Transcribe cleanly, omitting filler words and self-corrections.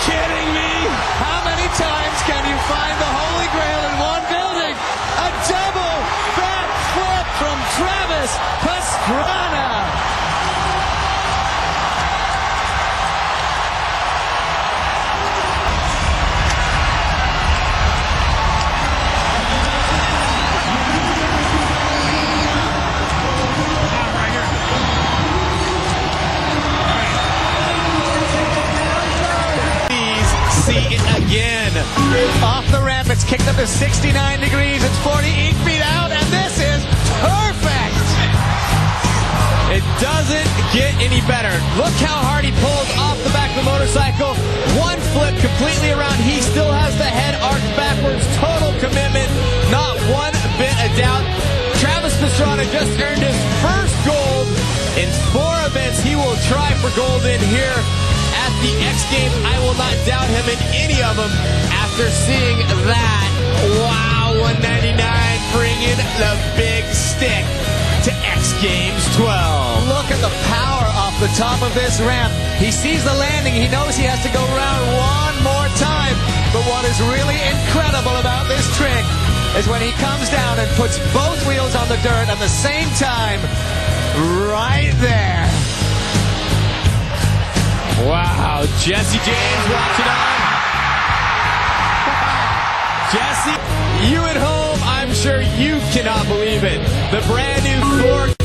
kidding me? How many times can you find the Holy Grail in one building? A double backflip from Travis Pastrana. See it again. Off the ramp, it's kicked up to 69 degrees. It's 48 feet out, and this is perfect. It doesn't get any better. Look how hard he pulls off the back of the motorcycle. One flip completely around. He still has the head arched backwards. Total commitment. Not one bit of doubt. Travis Pastrana just earned his first gold in 4 events. He will try for gold in here at the X Games. I will not doubt him in any of them after seeing that. Wow, 199 bringing the big stick to X Games 12. Look at the power off the top of this ramp. He sees the landing. He knows he has to go around one more time. But what is really incredible about this trick is when he comes down and puts both wheels on the dirt at the same time. Right there. Wow, Jesse James watching on. Jesse, you at home, I'm sure you cannot believe it. The brand new Thor